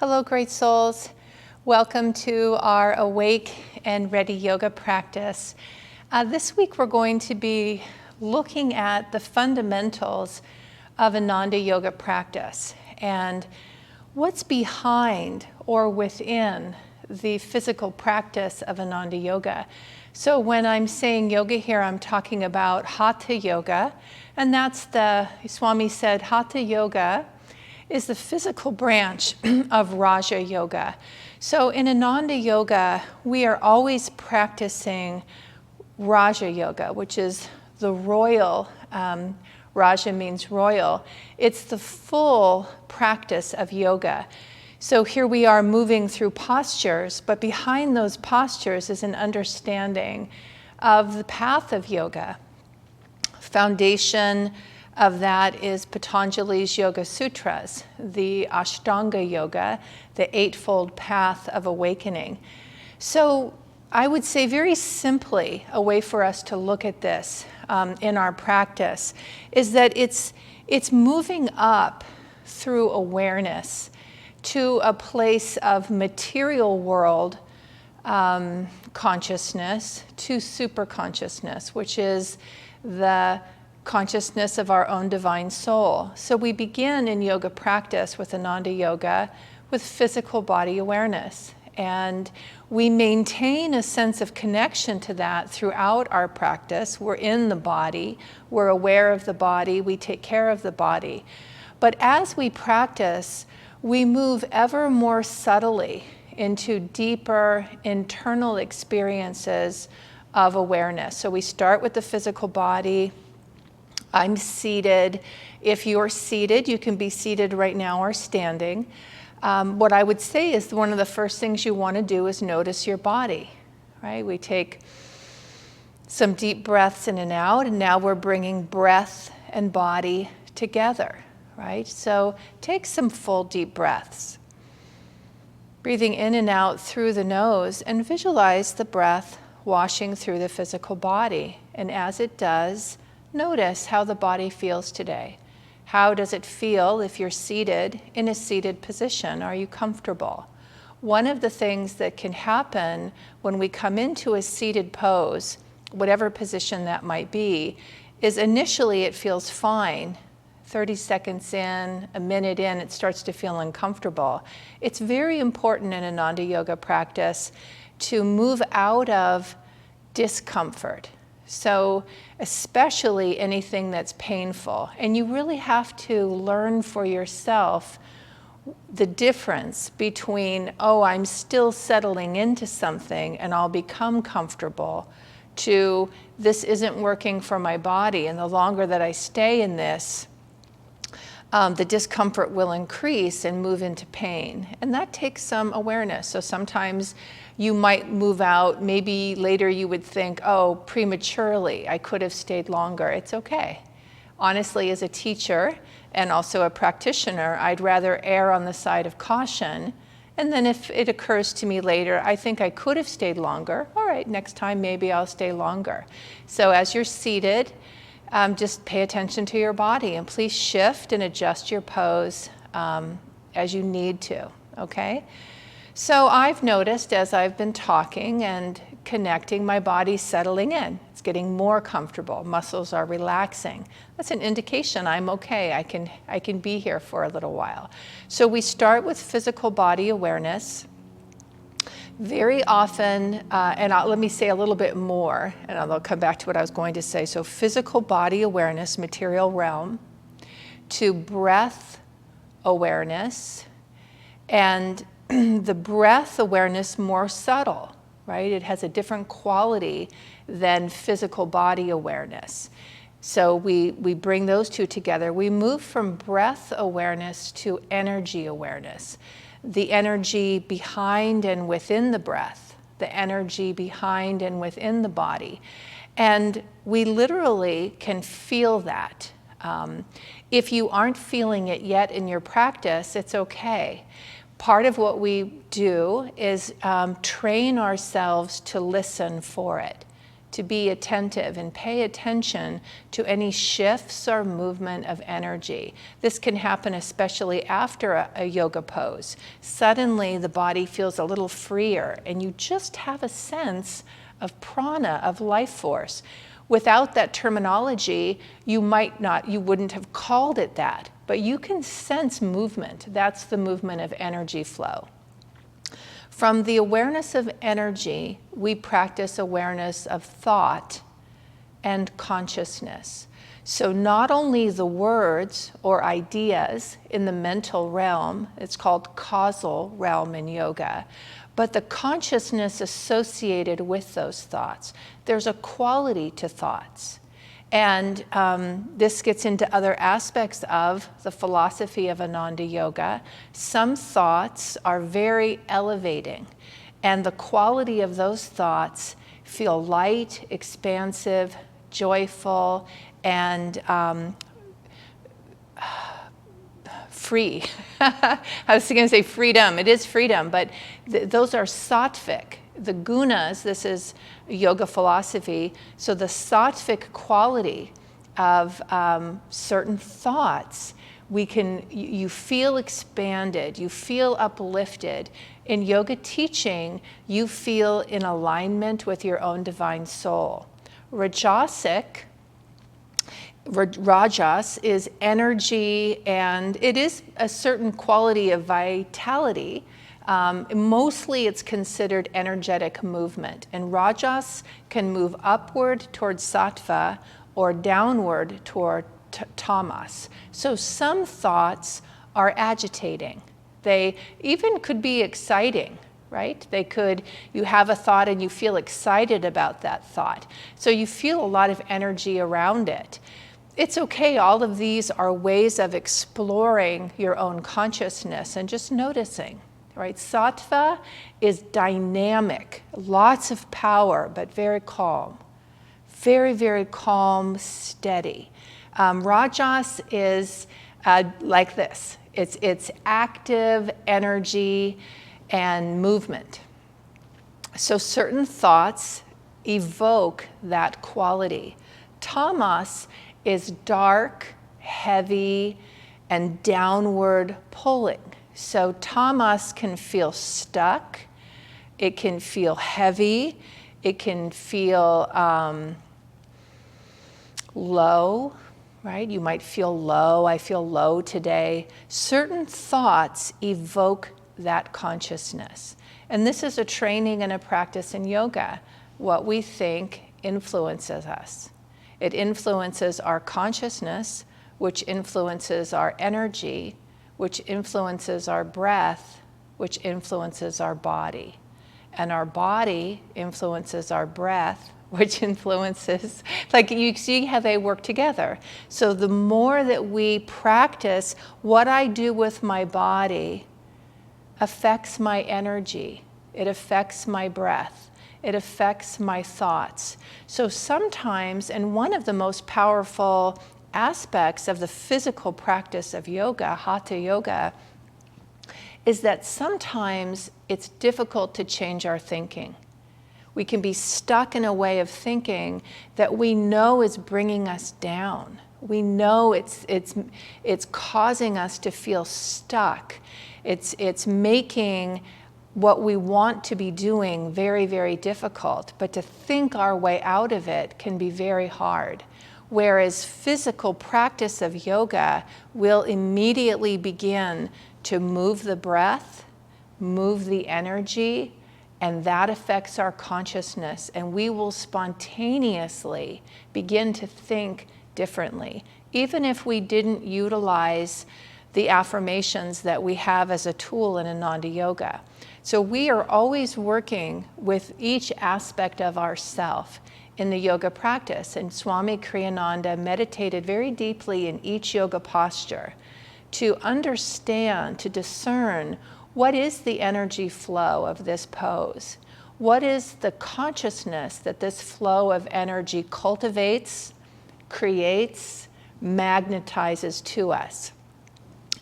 Hello, great souls. Welcome to our Awake and Ready yoga practice. This week we're going to be looking at the fundamentals of Ananda yoga practice and what's behind or within the physical practice of Ananda yoga. So when I'm saying yoga here, I'm talking about Hatha yoga, and that's Swami said, Hatha yoga is the physical branch of Raja yoga. So in Ananda yoga, we are always practicing Raja yoga, which is the royal, Raja means royal. It's the full practice of yoga. So here we are moving through postures, but behind those postures is an understanding of the path of yoga. Foundation of that is Patanjali's Yoga Sutras, the Ashtanga Yoga, the Eightfold Path of Awakening. So I would say very simply, a way for us to look at this in our practice is that it's moving up through awareness to a place of material world consciousness to super consciousness, which is the consciousness of our own divine soul. So we begin in yoga practice with Ananda yoga with physical body awareness. And we maintain a sense of connection to that throughout our practice. We're in the body, we're aware of the body, we take care of the body. But as we practice, we move ever more subtly into deeper internal experiences of awareness. So we start with the physical body. I'm seated. If you're seated, you can be seated right now or standing. What I would say is one of the first things you want to do is notice your body, right? We take some deep breaths in and out, and now we're bringing breath and body together, right? So take some full deep breaths. Breathing in and out through the nose, and visualize the breath washing through the physical body. And as it does, notice how the body feels today. How does it feel if you're seated in a seated position? Are you comfortable? One of the things that can happen when we come into a seated pose, whatever position that might be, is initially it feels fine. 30 seconds in, a minute in, it starts to feel uncomfortable. It's very important in Ananda yoga practice to move out of discomfort. So especially anything that's painful. And you really have to learn for yourself the difference between, oh, I'm still settling into something and I'll become comfortable, to this isn't working for my body. And the longer that I stay in this, the discomfort will increase and move into pain. And that takes some awareness. So sometimes you might move out, maybe later you would think, oh, prematurely, I could have stayed longer. It's okay. Honestly, as a teacher and also a practitioner, I'd rather err on the side of caution. And then if it occurs to me later, I think I could have stayed longer. All right, next time maybe I'll stay longer. So as you're seated, just pay attention to your body and please shift and adjust your pose as you need to, okay? So I've noticed as I've been talking and connecting, my body's settling in. It's getting more comfortable. Muscles are relaxing. That's an indication I'm okay. I can be here for a little while. So we start with physical body awareness. Very often, let me say a little bit more, and I'll come back to what I was going to say. So physical body awareness, material realm, to breath awareness, and the breath awareness more subtle, right? It has a different quality than physical body awareness. So we bring those two together. We move from breath awareness to energy awareness. The energy behind and within the breath, the energy behind and within the body. And we literally can feel that. If you aren't feeling it yet in your practice, it's okay. Part of what we do is train ourselves to listen for it. to be attentive and pay attention to any shifts or movement of energy. This can happen especially after a yoga pose. Suddenly the body feels a little freer and you just have a sense of prana, of life force. Without that terminology, you wouldn't have called it that, but you can sense movement. That's the movement of energy flow. From the awareness of energy, we practice awareness of thought and consciousness. So not only the words or ideas in the mental realm, it's called causal realm in yoga, but the consciousness associated with those thoughts. There's a quality to thoughts. And this gets into other aspects of the philosophy of Ananda Yoga. Some thoughts are very elevating, and the quality of those thoughts feel light, expansive, joyful, and free. I was going to say freedom. It is freedom, but those are sattvic. The gunas, this is yoga philosophy, so the sattvic quality of certain thoughts, you feel expanded, you feel uplifted. In yoga teaching, you feel in alignment with your own divine soul. Rajas is energy, and it is a certain quality of vitality. Mostly it's considered energetic movement, and rajas can move upward towards sattva or downward toward tamas. So some thoughts are agitating. They even could be exciting, right? You have a thought and you feel excited about that thought. So you feel a lot of energy around it. It's okay, all of these are ways of exploring your own consciousness and just noticing. Right? Sattva is dynamic, lots of power, but very calm. Very, very calm, steady. Rajas is like this. It's active energy and movement. So certain thoughts evoke that quality. Tamas is dark, heavy, and downward pulling. So tamas can feel stuck, it can feel heavy, it can feel low, right? You might feel low, I feel low today. Certain thoughts evoke that consciousness. And this is a training and a practice in yoga. What we think influences us. It influences our consciousness, which influences our energy, which influences our breath, which influences our body. And our body influences our breath, which influences, like you see how they work together. So the more that we practice, what I do with my body affects my energy, it affects my breath, it affects my thoughts. So sometimes, and one of the most powerful aspects of the physical practice of yoga, hatha yoga, is that sometimes it's difficult to change our thinking. We can be stuck in a way of thinking that we know is bringing us down. We know it's causing us to feel stuck. It's making what we want to be doing very, very difficult. But to think our way out of it can be very hard. Whereas physical practice of yoga will immediately begin to move the breath, move the energy, and that affects our consciousness, and we will spontaneously begin to think differently, even if we didn't utilize the affirmations that we have as a tool in Ananda Yoga. So we are always working with each aspect of ourself in the yoga practice, and Swami Kriyananda meditated very deeply in each yoga posture to understand, to discern what is the energy flow of this pose? What is the consciousness that this flow of energy cultivates, creates, magnetizes to us?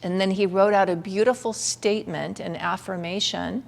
And then he wrote out a beautiful statement, an affirmation,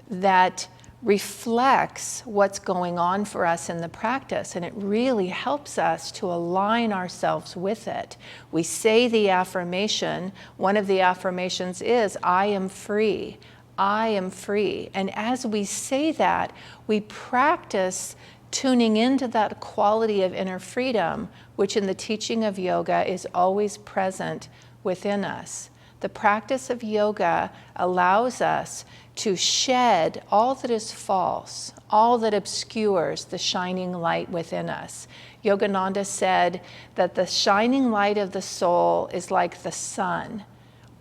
that reflects what's going on for us in the practice, and it really helps us to align ourselves with it. We say the affirmation. One of the affirmations is, I am free. I am free. And as we say that, we practice tuning into that quality of inner freedom, which in the teaching of yoga is always present within us. The practice of yoga allows us to shed all that is false, all that obscures the shining light within us. Yogananda said that the shining light of the soul is like the sun,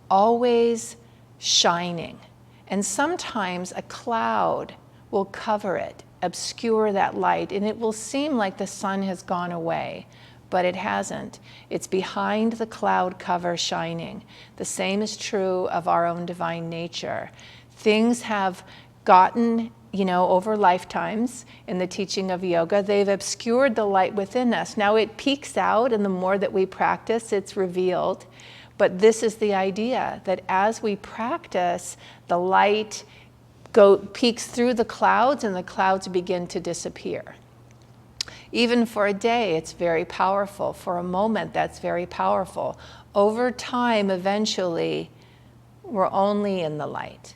always shining. And sometimes a cloud will cover it, obscure that light, and it will seem like the sun has gone away, but it hasn't. It's behind the cloud cover shining. The same is true of our own divine nature. Things have gotten, over lifetimes in the teaching of yoga, they've obscured the light within us. Now it peeks out, and the more that we practice, it's revealed. But this is the idea, that as we practice, the light peeks through the clouds, and the clouds begin to disappear. Even for a day, it's very powerful. For a moment, that's very powerful. Over time, eventually, we're only in the light,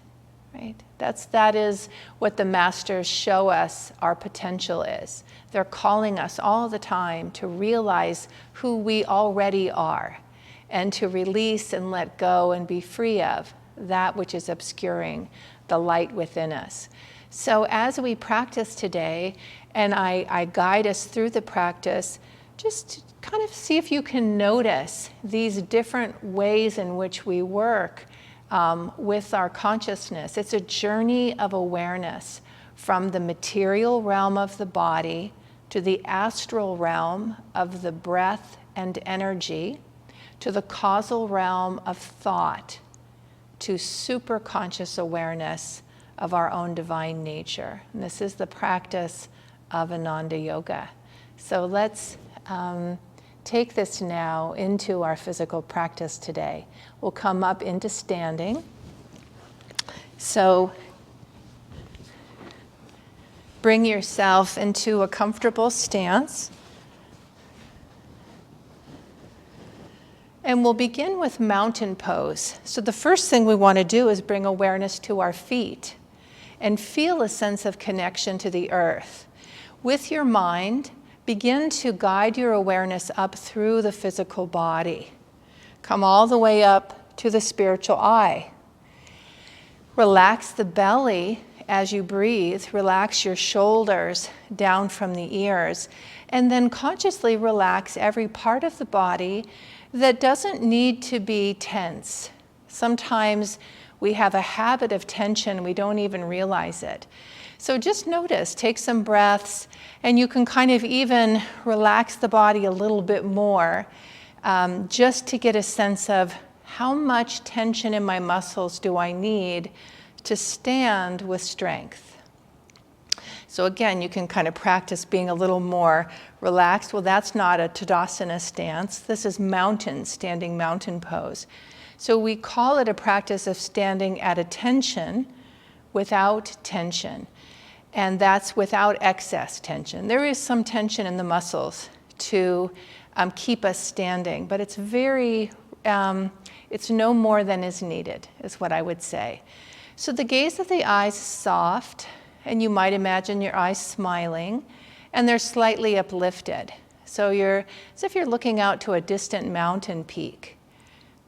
right? That is what the masters show us our potential is. They're calling us all the time to realize who we already are, and to release and let go and be free of that which is obscuring the light within us. So as we practice today, and I guide us through the practice, just kind of see if you can notice these different ways in which we work with our consciousness. It's a journey of awareness from the material realm of the body to the astral realm of the breath and energy, to the causal realm of thought, to super conscious awareness of our own divine nature. And this is the practice of Ananda Yoga. So let's take this now into our physical practice today. We'll come up into standing. So bring yourself into a comfortable stance. And we'll begin with mountain pose. So the first thing we want to do is bring awareness to our feet and feel a sense of connection to the earth. With your mind, begin to guide your awareness up through the physical body. Come all the way up to the spiritual eye. Relax the belly as you breathe. Relax your shoulders down from the ears. And then consciously relax every part of the body that doesn't need to be tense. Sometimes we have a habit of tension, we don't even realize it. So just notice, take some breaths, and you can kind of even relax the body a little bit more, just to get a sense of how much tension in my muscles do I need to stand with strength. So again, you can kind of practice being a little more relaxed. Well, that's not a Tadasana stance. This is standing mountain pose. So we call it a practice of standing at attention without tension. And that's without excess tension. There is some tension in the muscles to keep us standing, but it's it's no more than is needed, is what I would say. So the gaze of the eyes is soft, and you might imagine your eyes smiling, and they're slightly uplifted. So as if you're looking out to a distant mountain peak.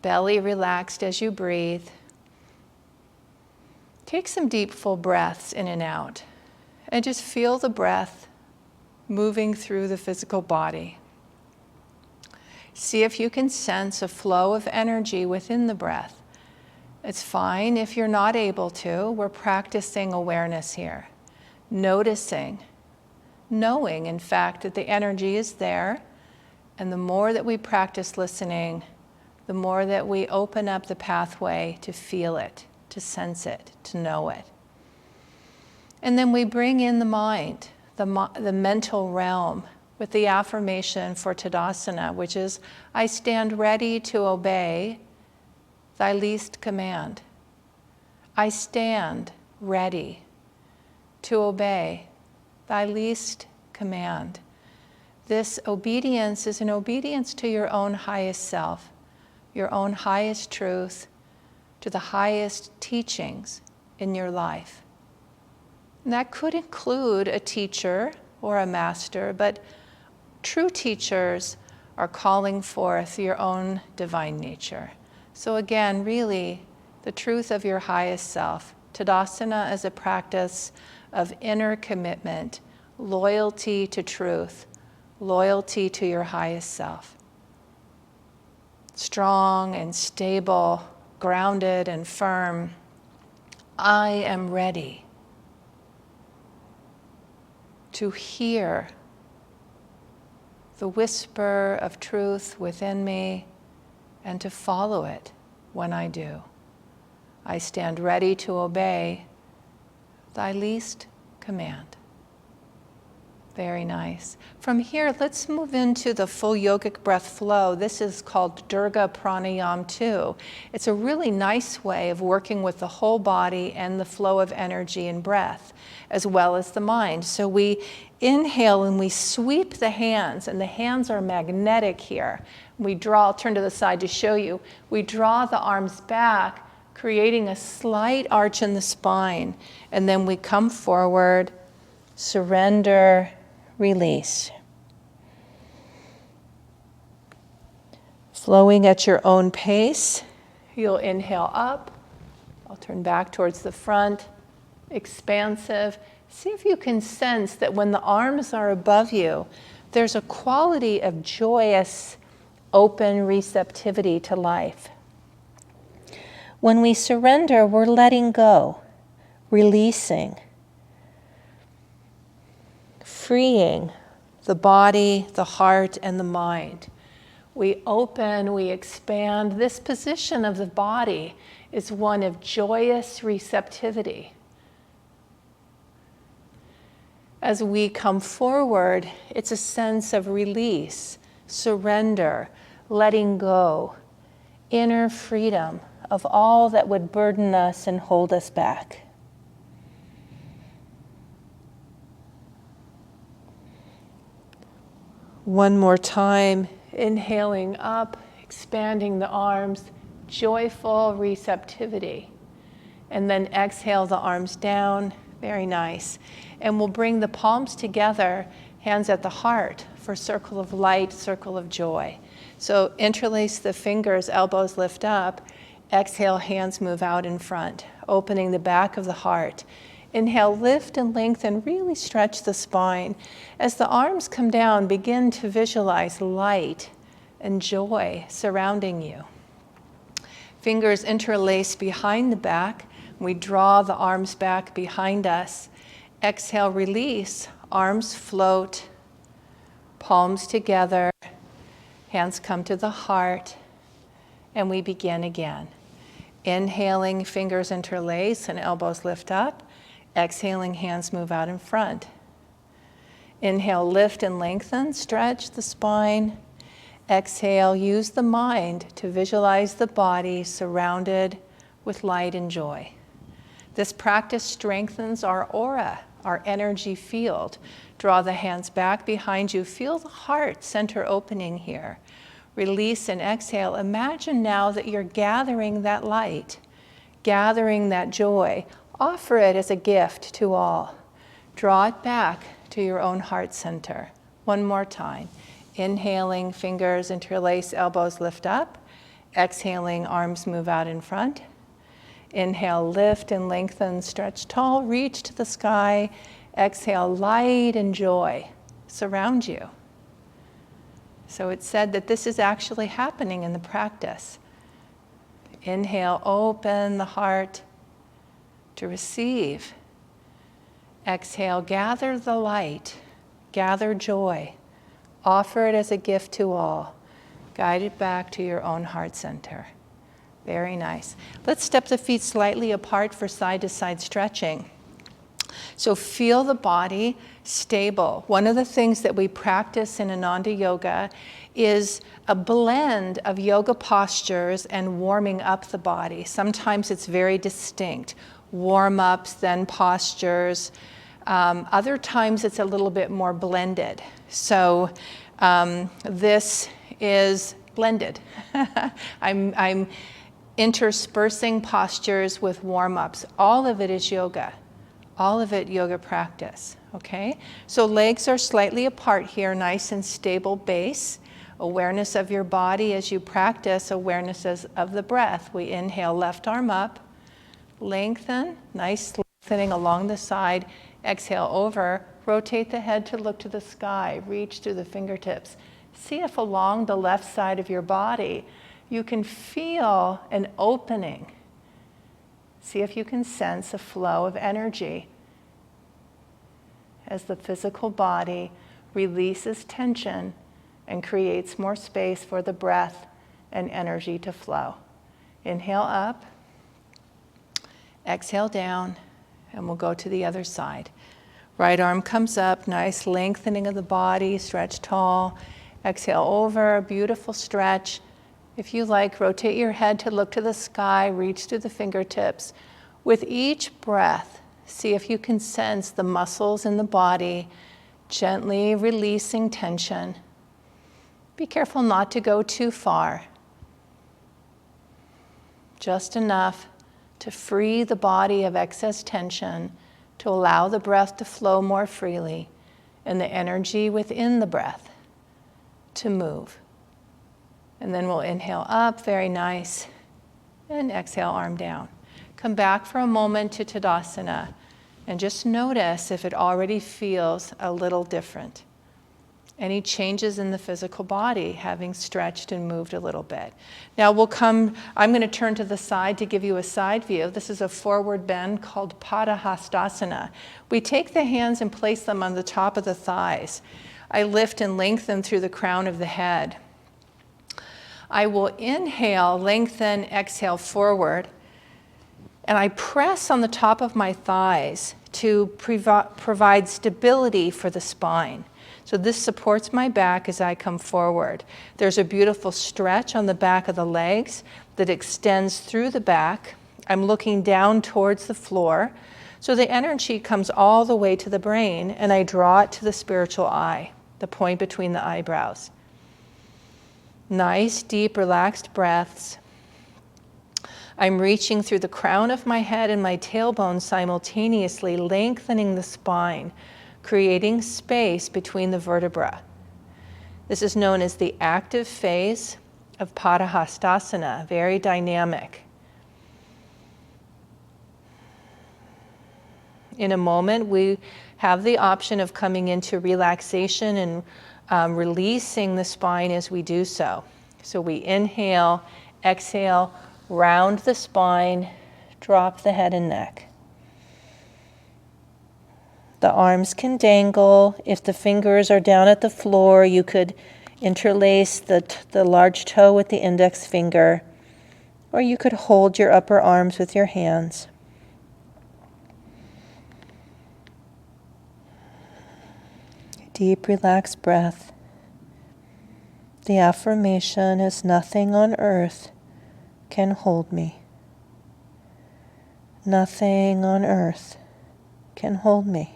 Belly relaxed as you breathe. Take some deep, full breaths in and out, and just feel the breath moving through the physical body. See if you can sense a flow of energy within the breath. It's fine if you're not able to. We're practicing awareness here. Noticing, knowing, in fact, that the energy is there. And the more that we practice listening, the more that we open up the pathway to feel it, to sense it, to know it. And then we bring in the mind, the mental realm, with the affirmation for Tadasana, which is, I stand ready to obey thy least command. I stand ready to obey, thy least command. This obedience is an obedience to your own highest self, your own highest truth, to the highest teachings in your life. And that could include a teacher or a master, but true teachers are calling forth your own divine nature. So again, really, the truth of your highest self. Tadasana as a practice of inner commitment, loyalty to truth, loyalty to your highest self. Strong and stable, grounded and firm. I am ready to hear the whisper of truth within me and to follow it when I do. I stand ready to obey thy least command. Very nice. From here, let's move into the full yogic breath flow. This is called Durga Pranayama 2. It's a really nice way of working with the whole body and the flow of energy and breath, as well as the mind. So we inhale and we sweep the hands, and the hands are magnetic here. We draw, I'll turn to the side to show you. We draw the arms back, creating a slight arch in the spine, and then we come forward, surrender, release. Flowing at your own pace, you'll inhale up. I'll turn back towards the front, expansive. See if you can sense that when the arms are above you, there's a quality of joyous, open receptivity to life. When we surrender, we're letting go, releasing, freeing the body, the heart, and the mind. We open, we expand. This position of the body is one of joyous receptivity. As we come forward, it's a sense of release, surrender, letting go, inner freedom of all that would burden us and hold us back. One more time, inhaling up, expanding the arms, joyful receptivity. And then exhale the arms down, very nice. And we'll bring the palms together, hands at the heart for circle of light, circle of joy. So interlace the fingers, elbows lift up. Exhale, hands move out in front, opening the back of the heart. Inhale, lift and lengthen, really stretch the spine. As the arms come down, begin to visualize light and joy surrounding you. Fingers interlace behind the back. We draw the arms back behind us. Exhale, release, arms float, palms together, hands come to the heart, and we begin again. Inhaling, fingers interlace and elbows lift up. Exhaling, hands move out in front. Inhale, lift and lengthen, stretch the spine. Exhale, use the mind to visualize the body surrounded with light and joy. This practice strengthens our aura, our energy field. Draw the hands back behind you. Feel the heart center opening here. Release and exhale. Imagine now that you're gathering that light, gathering that joy. Offer it as a gift to all. Draw it back to your own heart center. One more time. Inhaling, fingers interlace, elbows lift up. Exhaling, arms move out in front. Inhale, lift and lengthen, stretch tall, reach to the sky. Exhale, light and joy surround you. So it's said that this is actually happening in the practice. Inhale, open the heart to receive. Exhale, gather the light, gather joy. Offer it as a gift to all. Guide it back to your own heart center. Very nice. Let's step the feet slightly apart for side-to-side stretching. So feel the body stable. One of the things that we practice in Ananda Yoga is a blend of yoga postures and warming up the body. Sometimes it's very distinct. Warm-ups, then postures. Other times it's a little bit more blended. So this is blended. I'm interspersing postures with warm-ups. All of it is yoga. All of it yoga practice, okay? So legs are slightly apart here, nice and stable base. Awareness of your body as you practice, awareness of the breath. We inhale, left arm up, lengthen, nice lengthening along the side. Exhale over, rotate the head to look to the sky, reach through the fingertips. See if along the left side of your body you can feel an opening. See if you can sense a flow of energy as the physical body releases tension and creates more space for the breath and energy to flow. Inhale up, exhale down, and we'll go to the other side. Right arm comes up, nice lengthening of the body, stretch tall. Exhale over, beautiful stretch. If you like, rotate your head to look to the sky, reach through the fingertips. With each breath, see if you can sense the muscles in the body gently releasing tension. Be careful not to go too far. Just enough to free the body of excess tension, to allow the breath to flow more freely and the energy within the breath to move. And then we'll inhale up, very nice, and exhale, arm down. Come back for a moment to Tadasana and just notice if it already feels a little different. Any changes in the physical body, having stretched and moved a little bit. Now I'm going to turn to the side to give you a side view. This is a forward bend called Patahastasana. We take the hands and place them on the top of the thighs. I lift and lengthen through the crown of the head. I will inhale, lengthen, exhale forward, and I press on the top of my thighs to provide stability for the spine. So this supports my back as I come forward. There's a beautiful stretch on the back of the legs that extends through the back. I'm looking down towards the floor. So the energy comes all the way to the brain, and I draw it to the spiritual eye, the point between the eyebrows. Nice, deep, relaxed breaths. I'm reaching through the crown of my head and my tailbone simultaneously, lengthening the spine, creating space between the vertebrae. This is known as the active phase of Patahastasana, very dynamic. In a moment, we have the option of coming into relaxation and releasing the spine as we do so. So we inhale, exhale, round the spine, drop the head and neck. The arms can dangle. If the fingers are down at the floor, you could interlace the large toe with the index finger, or you could hold your upper arms with your hands. Deep, relaxed breath. The affirmation is nothing on earth can hold me. Nothing on earth can hold me.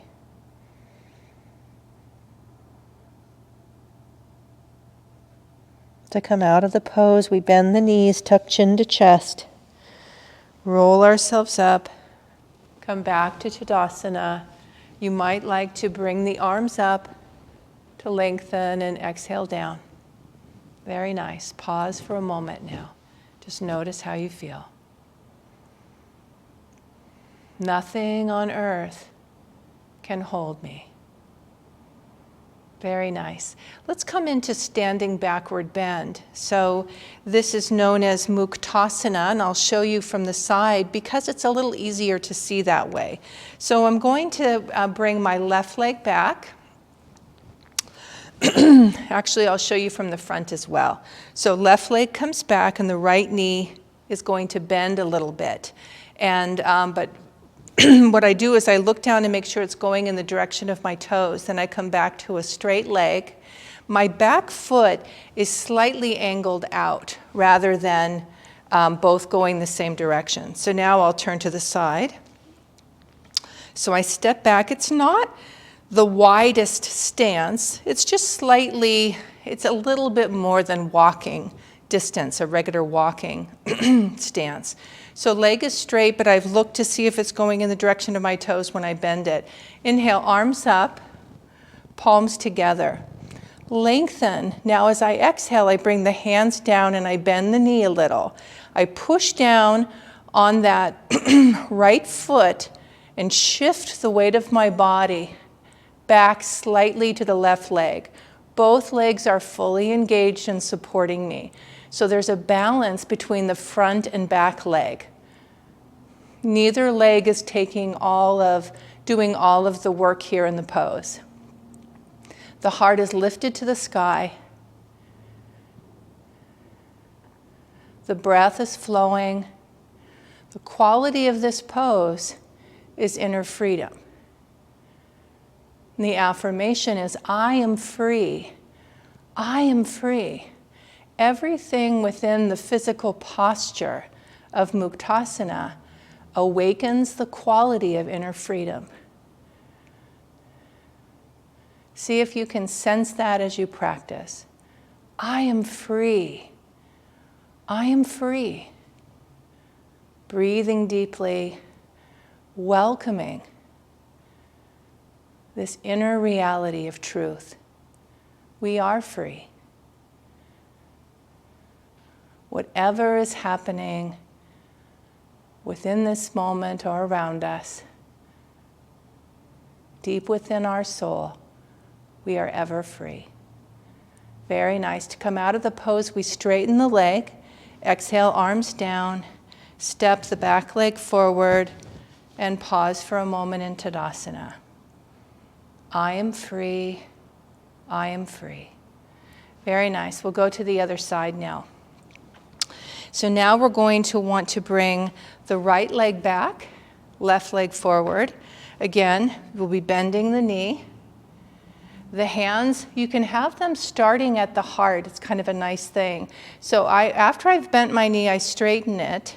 To come out of the pose, we bend the knees, tuck chin to chest, roll ourselves up, come back to Tadasana. You might like to bring the arms up to lengthen and exhale down. Very nice. Pause for a moment now. Just notice how you feel. Nothing on earth can hold me. Very nice. Let's come into standing backward bend. So this is known as Muktasana, and I'll show you from the side because it's a little easier to see that way. So I'm going to bring my left leg back. Actually, I'll show you from the front as well. So left leg comes back and the right knee is going to bend a little bit. And but what I do is I look down and make sure it's going in the direction of my toes. Then I come back to a straight leg. My back foot is slightly angled out rather than both going the same direction. So now I'll turn to the side. So I step back. It's not the widest stance. It's just slightly, it's a little bit more than walking distance, a regular walking stance. So leg is straight, but I've looked to see if it's going in the direction of my toes when I bend it. Inhale, arms up, palms together. Lengthen. Now as I exhale, I bring the hands down and I bend the knee a little. I push down on that right foot and shift the weight of my body back slightly to the left leg. Both legs are fully engaged and supporting me. So there's a balance between the front and back leg. Neither leg is doing all of the work here in the pose. The heart is lifted to the sky. The breath is flowing. The quality of this pose is inner freedom. And the affirmation is, I am free. I am free. Everything within the physical posture of Muktasana awakens the quality of inner freedom. See if you can sense that as you practice. I am free. I am free. Breathing deeply, welcoming this inner reality of truth. We are free. Whatever is happening within this moment or around us, deep within our soul, we are ever free. Very nice. To come out of the pose, we straighten the leg. Exhale, arms down. Step the back leg forward and pause for a moment in Tadasana. I am free. I am free. Very nice. We'll go to the other side now. So now we're going to want to bring the right leg back, left leg forward. Again, we'll be bending the knee. The hands, you can have them starting at the heart. It's kind of a nice thing. So after I've bent my knee, I straighten it.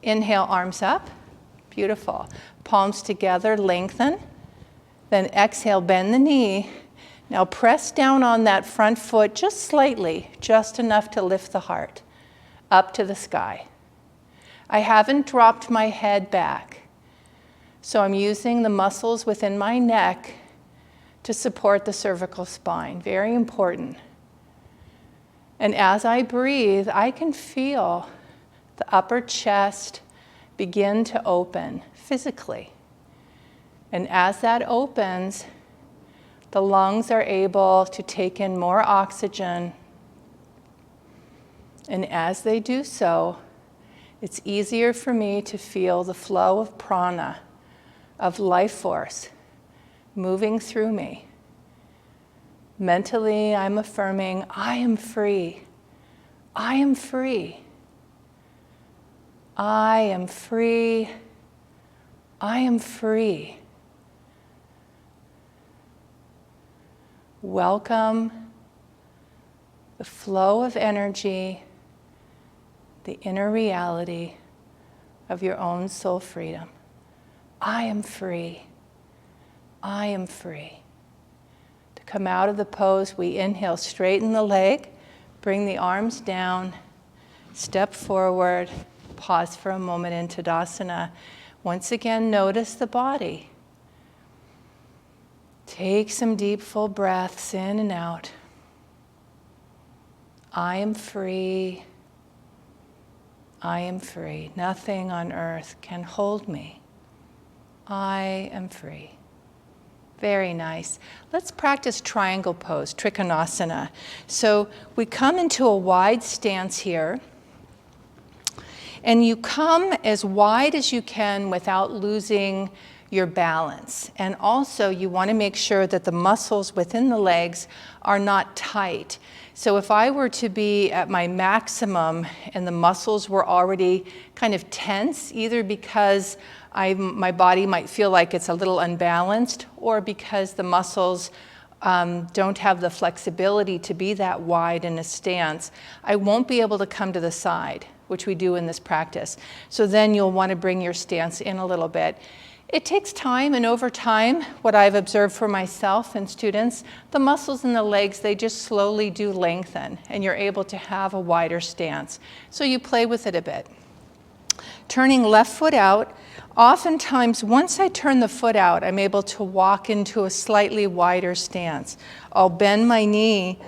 Inhale, arms up. Beautiful. Palms together, lengthen. Then exhale, bend the knee. Now press down on that front foot just slightly, just enough to lift the heart up to the sky. I haven't dropped my head back. So I'm using the muscles within my neck to support the cervical spine. Very important. And as I breathe, I can feel the upper chest begin to open physically. And as that opens, the lungs are able to take in more oxygen. And as they do so, it's easier for me to feel the flow of prana, of life force, moving through me. Mentally, I'm affirming, I am free. I am free. I am free. I am free. Welcome the flow of energy, the inner reality of your own soul freedom. I am free. I am free. To come out of the pose, we inhale, straighten the leg, bring the arms down, step forward, pause for a moment in Tadasana. Once again, notice the body. Take some deep, full breaths in and out. I am free. I am free. Nothing on earth can hold me. I am free. Very nice. Let's practice triangle pose, Trikhanasana. So we come into a wide stance here. And you come as wide as you can without losing your balance. And also you want to make sure that the muscles within the legs are not tight. So if I were to be at my maximum and the muscles were already kind of tense, either because my body might feel like it's a little unbalanced, or because the muscles don't have the flexibility to be that wide in a stance, I won't be able to come to the side, which we do in this practice. So then you'll want to bring your stance in a little bit. It takes time, and over time, what I've observed for myself and students, the muscles in the legs, they just slowly do lengthen, and you're able to have a wider stance. So you play with it a bit. Turning left foot out, oftentimes once I turn the foot out, I'm able to walk into a slightly wider stance. I'll bend my knee.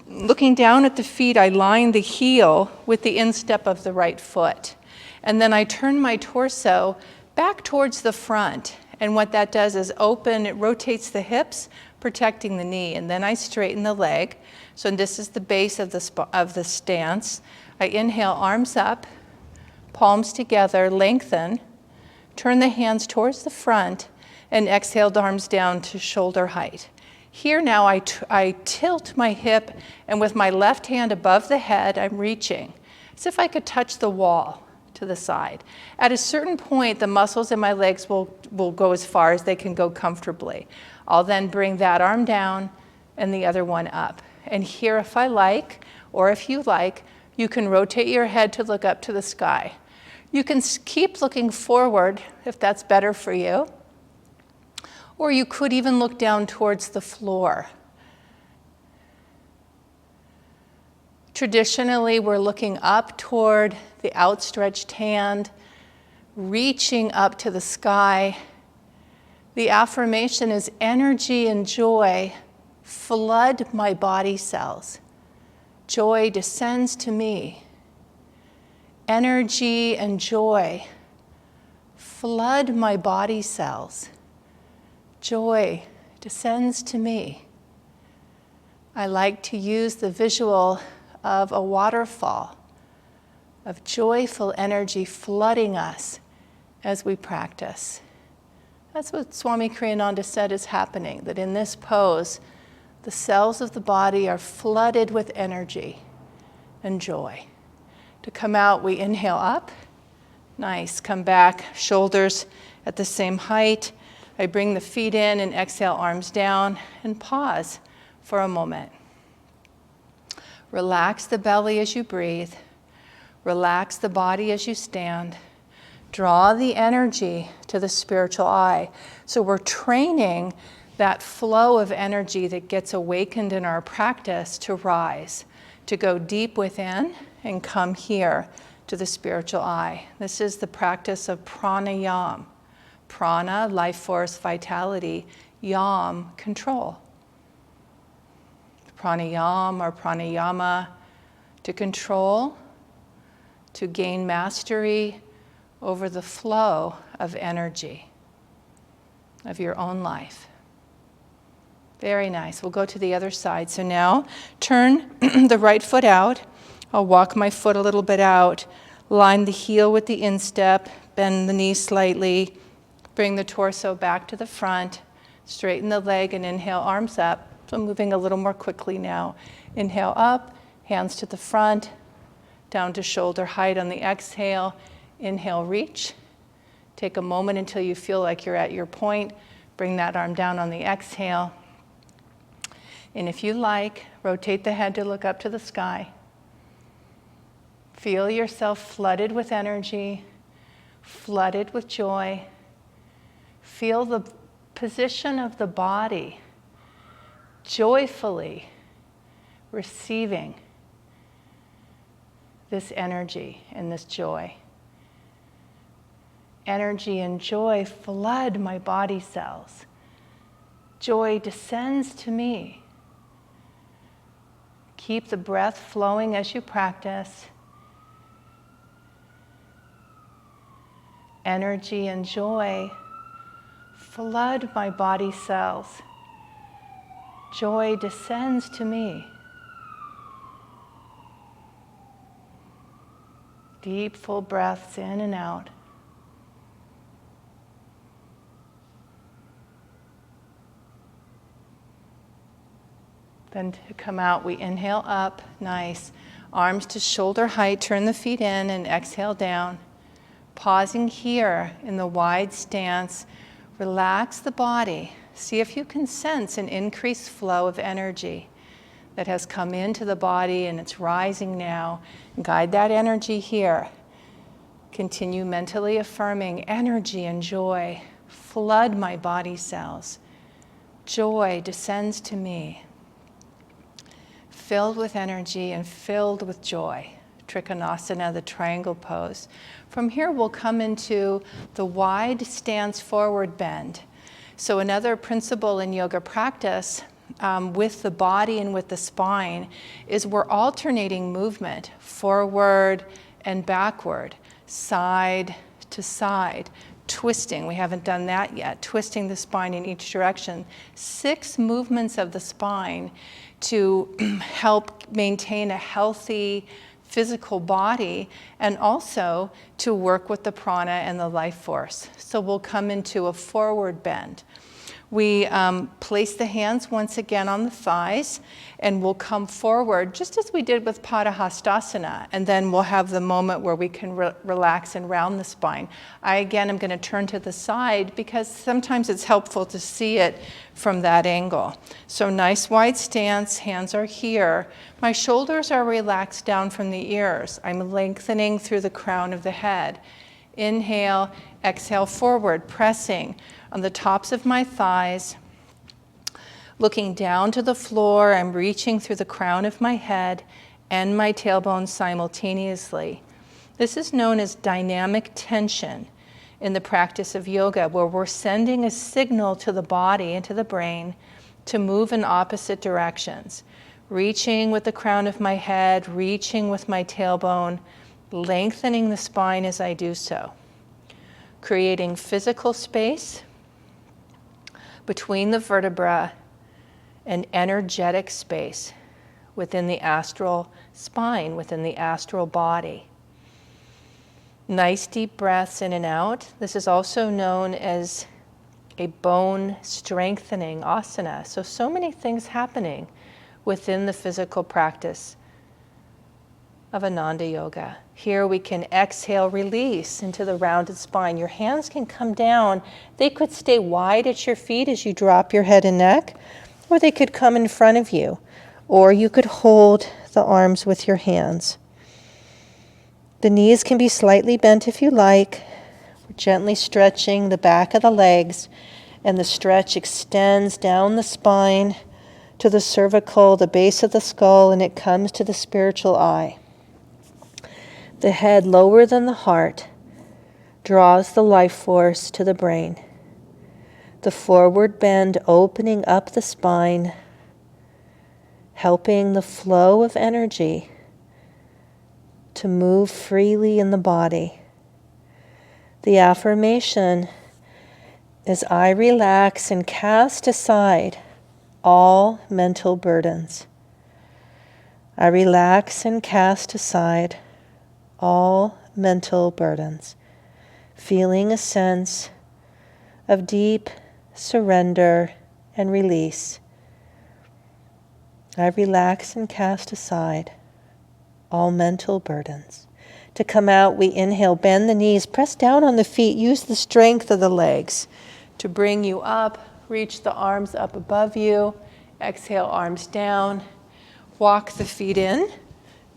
Looking down at the feet, I line the heel with the instep of the right foot. And then I turn my torso back towards the front, and what that does is open, it rotates the hips, protecting the knee, and then I straighten the leg. So this is the base of the stance. I inhale, arms up, palms together, lengthen, turn the hands towards the front, and exhale, arms down to shoulder height. Here now I tilt my hip, and with my left hand above the head, I'm reaching, as if I could touch the wall to the side. At a certain point, the muscles in my legs will go as far as they can go comfortably. I'll then bring that arm down and the other one up. And here, if I like, or if you like, you can rotate your head to look up to the sky. You can keep looking forward if that's better for you. Or you could even look down towards the floor. Traditionally, we're looking up toward the outstretched hand, reaching up to the sky. The affirmation is energy and joy flood my body cells. Joy descends to me. Energy and joy flood my body cells. Joy descends to me. I like to use the visual of a waterfall of joyful energy flooding us as we practice. That's what Swami Kriyananda said is happening, that in this pose, the cells of the body are flooded with energy and joy. To come out, we inhale up. Nice. Come back, shoulders at the same height. I bring the feet in and exhale, arms down, and pause for a moment. Relax the belly as you breathe. Relax the body as you stand. Draw the energy to the spiritual eye. So we're training that flow of energy that gets awakened in our practice to rise, to go deep within and come here to the spiritual eye. This is the practice of pranayama. Prana, life force, vitality. Yam, control. Pranayama or pranayama, to control, to gain mastery over the flow of energy of your own life. Very nice. We'll go to the other side. So now turn the right foot out. I'll walk my foot a little bit out, line the heel with the instep, bend the knee slightly, bring the torso back to the front, straighten the leg, and inhale, arms up. So I'm moving a little more quickly now. Inhale up, hands to the front, down to shoulder height on the exhale. Inhale, reach. Take a moment until you feel like you're at your point. Bring that arm down on the exhale. And if you like, rotate the head to look up to the sky. Feel yourself flooded with energy, flooded with joy. Feel the position of the body joyfully receiving this energy and this joy. Energy and joy flood my body cells. Joy descends to me. Keep the breath flowing as you practice. Energy and joy flood my body cells. Joy descends to me. Deep, full breaths in and out. Then to come out, we inhale up, nice. Arms to shoulder height, turn the feet in and exhale down. Pausing here in the wide stance, relax the body. See if you can sense an increased flow of energy that has come into the body and it's rising now. Guide that energy here. Continue mentally affirming energy and joy flood my body cells. Joy descends to me, filled with energy and filled with joy. Trikhanasana, the triangle pose. From here, we'll come into the wide stance forward bend. So another principle in yoga practice with the body and with the spine is we're alternating movement, forward and backward, side to side, twisting. We haven't done that yet, twisting the spine in each direction. 6 movements of the spine to help maintain a healthy physical body and also to work with the prana and the life force. So we'll come into a forward bend. We place the hands once again on the thighs and we'll come forward just as we did with Patahastasana, and then we'll have the moment where we can relax and round the spine. I again am going to turn to the side because sometimes it's helpful to see it from that angle. So nice wide stance, hands are here. My shoulders are relaxed down from the ears. I'm lengthening through the crown of the head. Inhale, exhale forward, pressing on the tops of my thighs, looking down to the floor. I'm reaching through the crown of my head and my tailbone simultaneously. This is known as dynamic tension in the practice of yoga, where we're sending a signal to the body and to the brain to move in opposite directions. Reaching with the crown of my head, reaching with my tailbone, lengthening the spine as I do so. Creating physical space between the vertebra and energetic space within the astral spine, within the astral body. Nice deep breaths in and out. This is also known as a bone strengthening asana. So many things happening within the physical practice of Ananda Yoga. Here we can exhale, release into the rounded spine. Your hands can come down. They could stay wide at your feet as you drop your head and neck, or they could come in front of you, or you could hold the arms with your hands. The knees can be slightly bent if you like. We're gently stretching the back of the legs, and the stretch extends down the spine to the cervical, the base of the skull, and it comes to the spiritual eye. The head lower than the heart draws the life force to the brain. The forward bend opening up the spine, helping the flow of energy to move freely in the body. The affirmation is, I relax and cast aside all mental burdens. I relax and cast aside all mental burdens, feeling a sense of deep surrender and release. I relax and cast aside all mental burdens. To come out, we inhale, bend the knees, press down on the feet, use the strength of the legs to bring you up, reach the arms up above you, exhale, arms down, walk the feet in,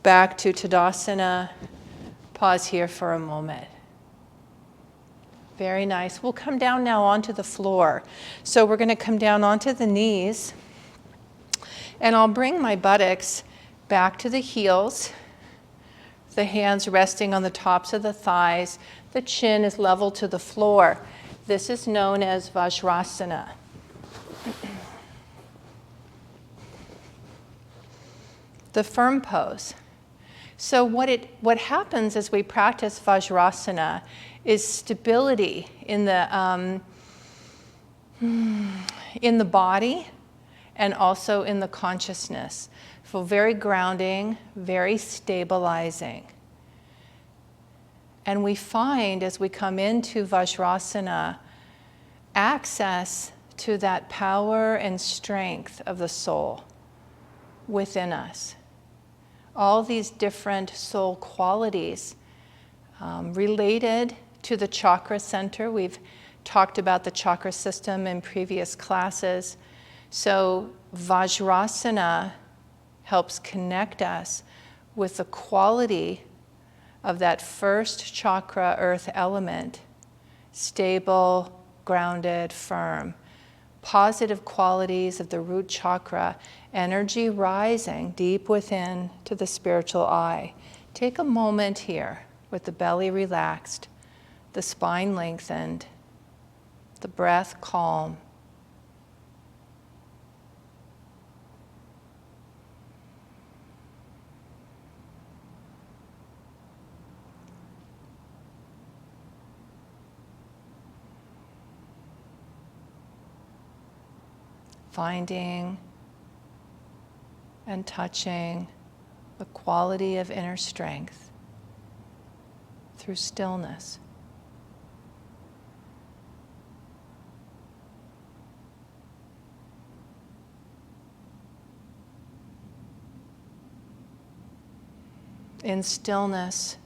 back to Tadasana. Pause here for a moment. Very nice. We'll come down now onto the floor. So we're going to come down onto the knees, and I'll bring my buttocks back to the heels, the hands resting on the tops of the thighs. The chin is level to the floor. This is known as Vajrasana. The firm pose. So what happens as we practice Vajrasana is stability in the body and also in the consciousness. So very grounding, very stabilizing. And we find as we come into Vajrasana access to that power and strength of the soul within us. All these different soul qualities related to the chakra center. We've talked about the chakra system in previous classes. So Vajrasana helps connect us with the quality of that first chakra, earth element, stable, grounded, firm. Positive qualities of the root chakra, energy rising deep within to the spiritual eye. Take a moment here with the belly relaxed, the spine lengthened, the breath calm. Finding and touching the quality of inner strength through stillness. In stillness,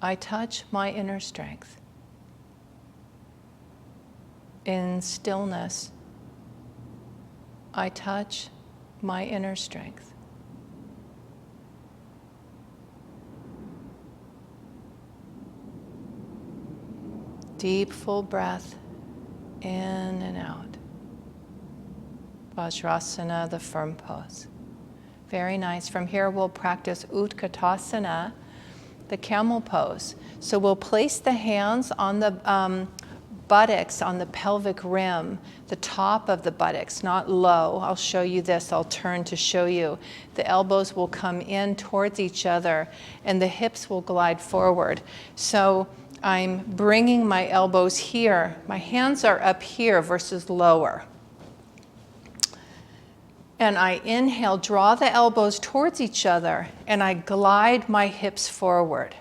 I touch my inner strength. In stillness, I touch my inner strength. Deep, full breath in and out. Vajrasana, the firm pose. Very nice. From here we'll practice Utkatasana, the camel pose. So we'll place the hands on the buttocks, on the pelvic rim, the top of the buttocks, not low. I'll show you this. I'll turn to show you. The elbows will come in towards each other and the hips will glide forward. So I'm bringing my elbows here. My hands are up here versus lower. And I inhale, draw the elbows towards each other, and I glide my hips forward.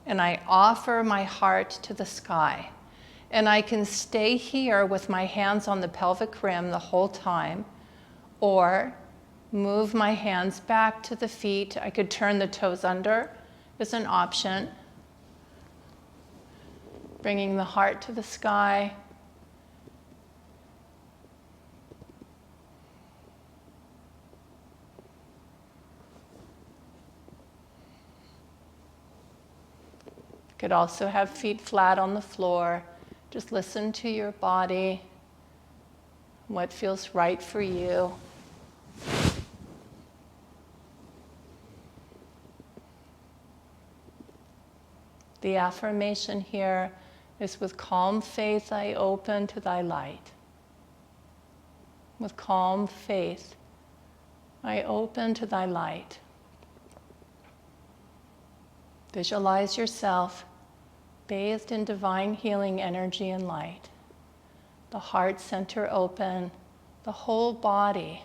And I offer my heart to the sky. And I can stay here with my hands on the pelvic rim the whole time, or move my hands back to the feet. I could turn the toes under is an option. Bringing the heart to the sky. You could also have feet flat on the floor. Just listen to your body, what feels right for you. The affirmation here is, with calm faith I open to thy light. With calm faith I open to thy light. Visualize yourself bathed in divine healing energy and light. The heart center open, the whole body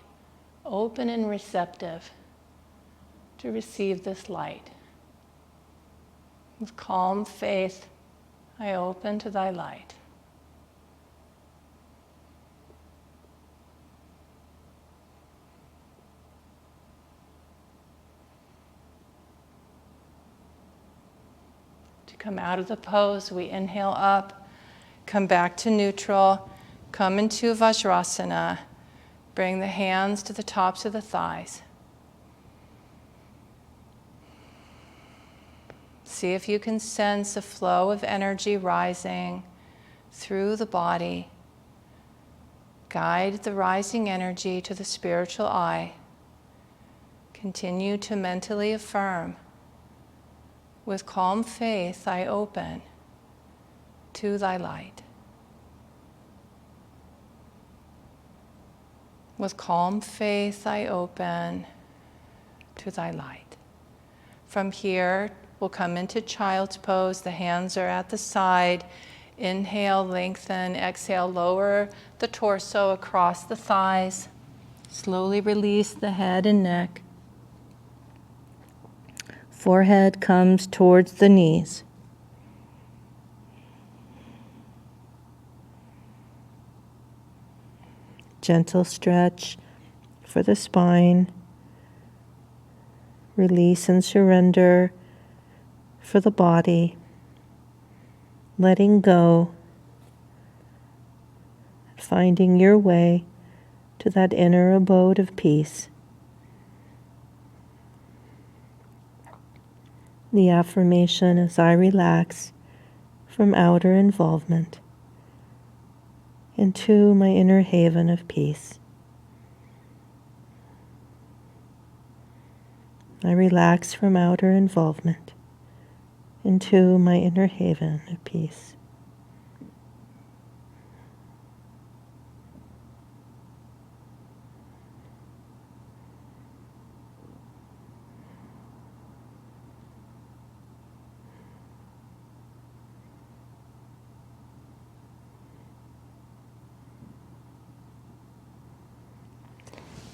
open and receptive to receive this light. With calm faith, I open to thy light. Come out of the pose, we inhale up, come back to neutral, come into Vajrasana, bring the hands to the tops of the thighs. See if you can sense a flow of energy rising through the body. Guide the rising energy to the spiritual eye. Continue to mentally affirm. With calm faith, I open to thy light. With calm faith, I open to thy light. From here, we'll come into child's pose. The hands are at the side. Inhale, lengthen. Exhale, lower the torso across the thighs. Slowly release the head and neck. Forehead comes towards the knees. Gentle stretch for the spine. Release and surrender for the body. Letting go. Finding your way to that inner abode of peace. The affirmation as I relax from outer involvement. into my inner haven of peace. I relax from outer involvement into my inner haven of peace.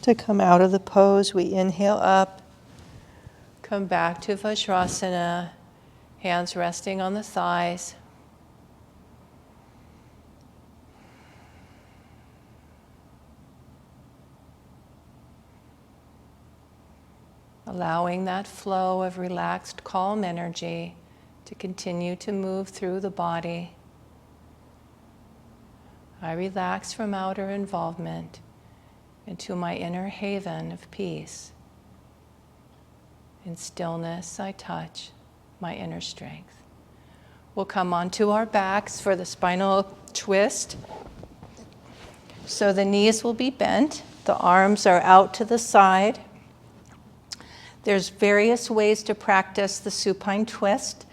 To come out of the pose, we inhale up, come back to Vajrasana, hands resting on the thighs. Allowing that flow of relaxed, calm energy to continue to move through the body. I relax from outer involvement into my inner haven of peace. In stillness, I touch my inner strength. We'll come onto our backs for the spinal twist. So the knees will be bent, the arms are out to the side. There's various ways to practice the supine twist.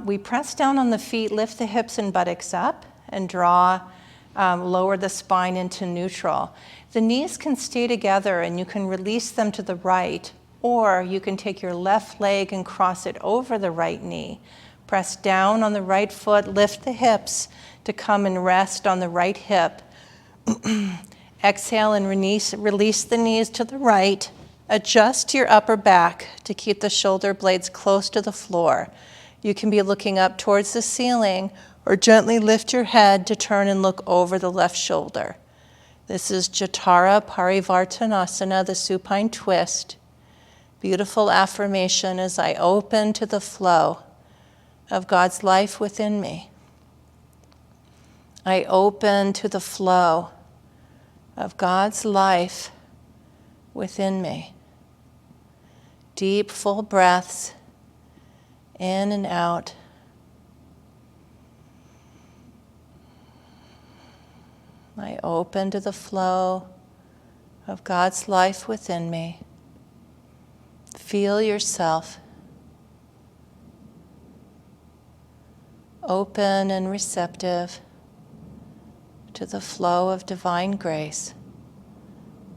We press down on the feet, lift the hips and buttocks up, and lower the spine into neutral. The knees can stay together and you can release them to the right, or you can take your left leg and cross it over the right knee. Press down on the right foot, lift the hips to come and rest on the right hip. Exhale and release the knees to the right. Adjust your upper back to keep the shoulder blades close to the floor. You can be looking up towards the ceiling or gently lift your head to turn and look over the left shoulder. This is Jatara, Parivartanasana, the supine twist. Beautiful affirmation as I open to the flow of God's life within me. I open to the flow of God's life within me. Deep, full breaths in and out. I open to the flow of God's life within me. Feel yourself open and receptive to the flow of divine grace,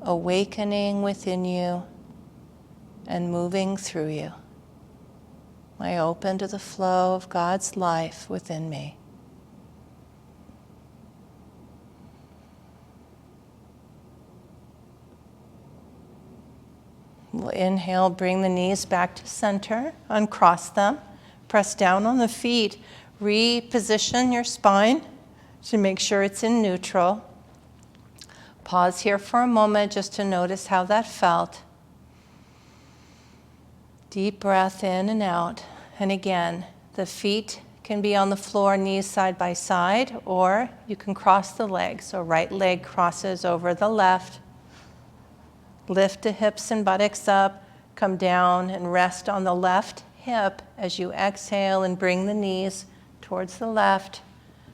awakening within you and moving through you. I open to the flow of God's life within me. We'll inhale, bring the knees back to center, uncross them, press down on the feet, reposition your spine to make sure it's in neutral. Pause here for a moment just to notice how that felt. Deep breath in and out. And again, the feet can be on the floor, knees side by side, or you can cross the legs. So right leg crosses over the left. Lift the hips and buttocks up, come down and rest on the left hip as you exhale and bring the knees towards the left.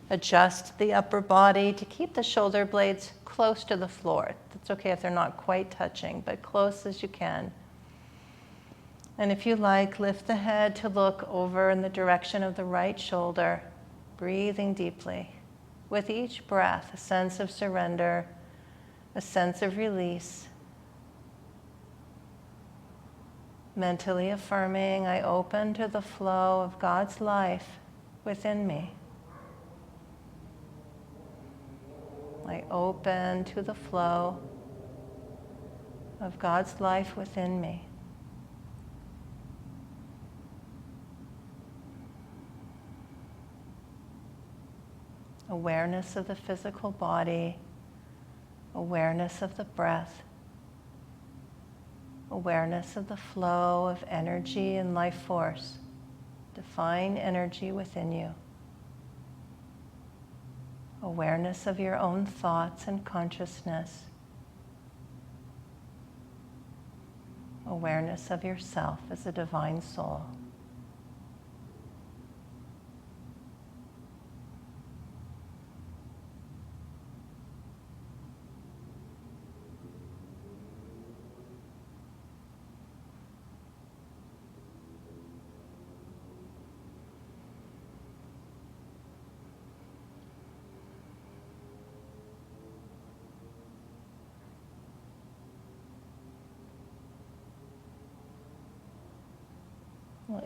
Adjust the upper body to keep the shoulder blades close to the floor. It's okay if they're not quite touching, but close as you can. And if you like, lift the head to look over in the direction of the right shoulder, breathing deeply. With each breath, a sense of surrender, a sense of release. Mentally affirming, I open to the flow of God's life within me. I open to the flow of God's life within me. Awareness of the physical body, awareness of the breath, awareness of the flow of energy and life force, divine energy within you. Awareness of your own thoughts and consciousness. Awareness of yourself as a divine soul.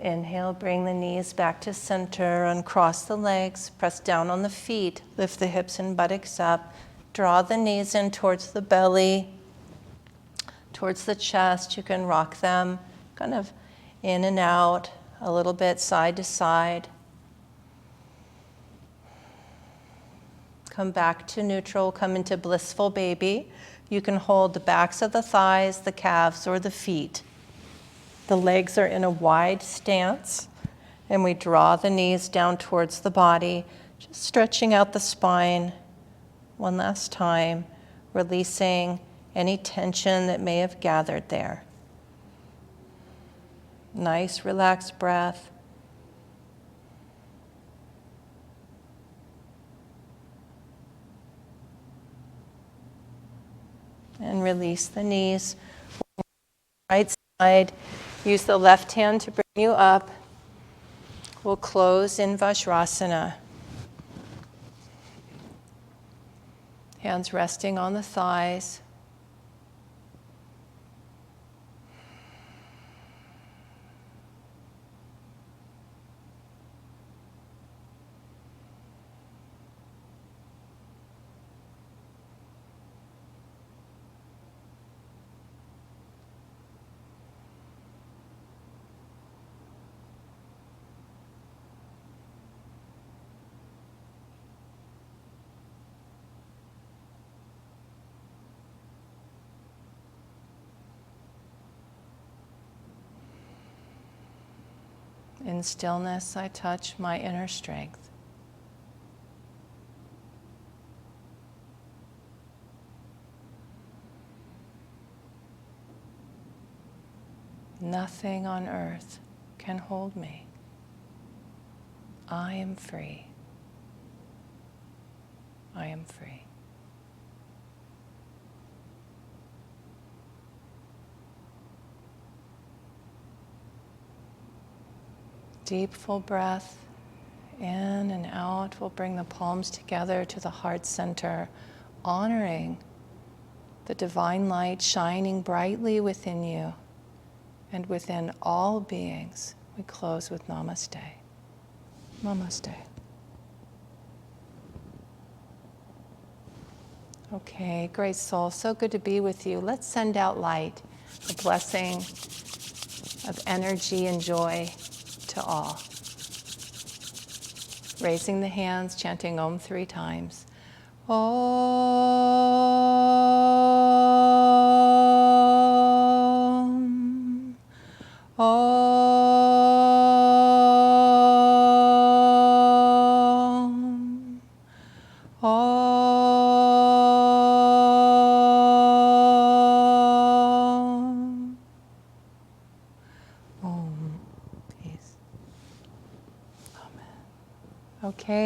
Inhale, bring the knees back to center, uncross the legs, press down on the feet, lift the hips and buttocks up, draw the knees in towards the belly, towards the chest. You can rock them kind of in and out, a little bit side to side. Come back to neutral, come into blissful baby. You can hold the backs of the thighs, the calves, or the feet. The legs are in a wide stance, and we draw the knees down towards the body, just stretching out the spine one last time, releasing any tension that may have gathered there. Nice, relaxed breath. And release the knees. Right side. Use the left hand to bring you up. We'll close in Vajrasana. Hands resting on the thighs. In stillness, I touch my inner strength. Nothing on earth can hold me. I am free. I am free. Deep, full breath, in and out. We'll bring the palms together to the heart center, honoring the divine light shining brightly within you and within all beings. We close with Namaste. Namaste. Okay, great soul, so good to be with you. Let's send out light, a blessing of energy and joy to all. Raising the hands, chanting Om 3 times. Om. Om. Om. Om. Peace. Amen. Okay.